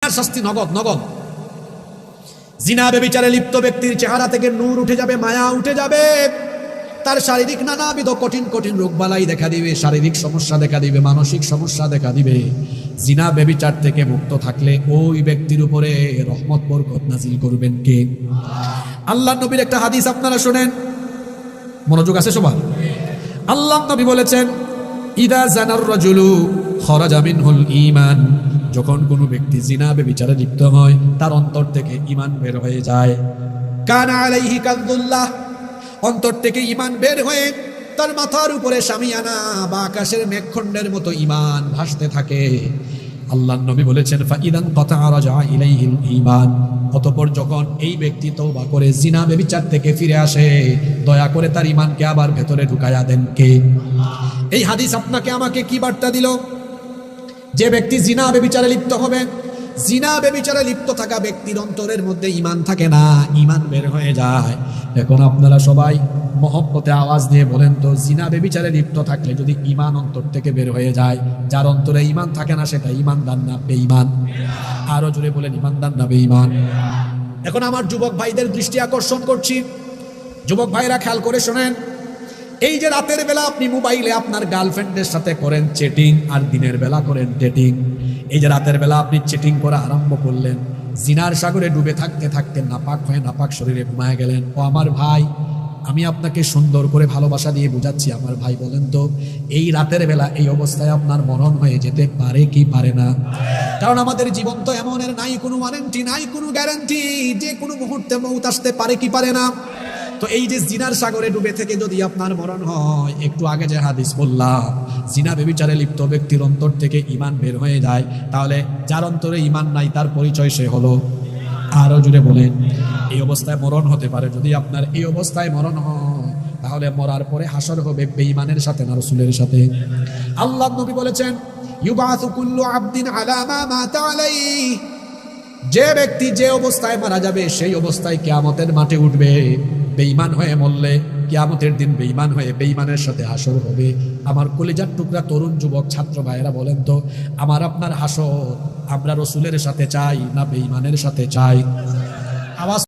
জিনার শাস্তি নগদ নগদ। জিনা ব্যভিচারে লিপ্ত ব্যক্তির চেহারা থেকে নূর উঠে যাবে, মায়া উঠে যাবে, তার শারীরিক নানাবিধ কঠিন কঠিন রোগবালাই দেখা দিবে, শারীরিক সমস্যা দেখা দিবে, মানসিক সমস্যা দেখা দিবে। জিনা ব্যভিচার থেকে মুক্ত থাকলে ওই ব্যক্তির উপরে রহমত বরকত নাজিল করবেন কে? আল্লাহ নবীর একটা হাদিস আপনারা শুনেন, মনোযোগ আছে সবার। আল্লাহ নবী বলেছেন, ইদা জানার রাজুলু খরাজা মিনহুল ঈমান, যখন কোনো ব্যক্তি জিনা ব্যভিচারে লিপ্ত হয় তার অন্তর থেকে ঈমান বের হয়ে যায়। কানা আলাইহি কাযুল্লাহ, অন্তর থেকে ঈমান বের হয়ে তার মাথার উপরে শামিয়ানা বা আকাশের মেঘখণ্ডের মতো ঈমান ভাসতে থাকে। আল্লাহর নবী বলেছেন, ফাইদান কাতাআ রাজা ইলাইহিল ঈমান, অতঃপর যখন এই ব্যক্তি তওবা করে জিনা ব্যভিচার থেকে ফিরে আসে, দয়া করে তার ঈমানকে আবার ভেতরে ঢুকায়া দেন কে? এই হাদিস আপনাকে আমাকে কি বার্তা দিল? যে ব্যক্তি জিনা ব্যভিচারে লিপ্ত হবে, জিনা ব্যভিচারে লিপ্ত থাকা ব্যক্তির অন্তরের মধ্যে ঈমান থাকে না, ঈমান বের হয়ে যায়। এখন আপনারা সবাই মহব্বতে আওয়াজ দিয়ে বলেন তো, জিনা ব্যভিচারে লিপ্ত থাকলে যদি ঈমান অন্তর থেকে বের হয়ে যায়, যার অন্তরে ঈমান থাকে না সেটা ঈমানদার না বেঈমান? আরো জোরে বলেন, ঈমানদার না বেঈমান? এখন আমার যুবক ভাইদের দৃষ্টি আকর্ষণ করছি, যুবক ভাইরা খেয়াল করে শোনেন। এই যে রাতের বেলা আপনি মোবাইলে আপনার গার্লফ্রেন্ডের সাথে করেন চ্যাটিং, আর দিনের বেলা করেন ডেটিং, এই যে রাতের বেলা আপনি চ্যাটিং করা আরম্ভ করলেন, জিনার সাগরে ডুবে থাকতে থাকতে নাপাক হয়ে নাপাক শরীরে ঘুমায় গেলেন। ও আমার ভাই, আমি আপনাকে সুন্দর করে ভালোবাসা দিয়ে বুঝাচ্ছি, আমার ভাই বলেন তো, এই রাতের বেলা এই অবস্থায় আপনার মরণ হয়ে যেতে পারে কি পারে না? কারণ আমাদের জীবন তো এমনের নাই কোনো ওয়ারেন্টি, নাই কোনো গ্যারান্টি, যে কোনো মুহূর্তে মৌত আসতে পারে কি পারে না? তো এই যে জিনার সাগরে ডুবে থেকে যদি আপনার মরণ হয়, একটু আগে যে হাদিস বললাম, জিনা ব্যভিচারে লিপ্ত ব্যক্তির অন্তর থেকে ঈমান বের হয়ে যায়, তাহলে যার অন্তরে ঈমান নাই তার পরিচয় সে হলো, আরো জুড়ে বলেন, এই অবস্থায় মরণ হতে পারে। যদি আপনার এই অবস্থায় মরণ হয়, তাহলে মরার পরে হাসর হবে বেঈমানের সাথে না রাসূলের সাথে? আল্লাহ নবী বলেছেন, ইউবাসু কুল্লু আবদিন আলা মা মাতা আলাইহি, যে ব্যক্তি যে অবস্থায় মারা যাবে সেই অবস্থায় কিয়ামতের মাঠে উঠবে। বেঈমান হয়ে মরলে কিয়ামতের দিন বেঈমান হয়ে বেঈমানের সাথে হাসর হবে। আমার কলিজার টুকরা তরুণ যুবক ছাত্র ভাইয়েরা বলেন তো, আমার আপনার হাসর আমরা রাসূলের সাথে চাই না বেঈমানের সাথে চাই? আওয়াজ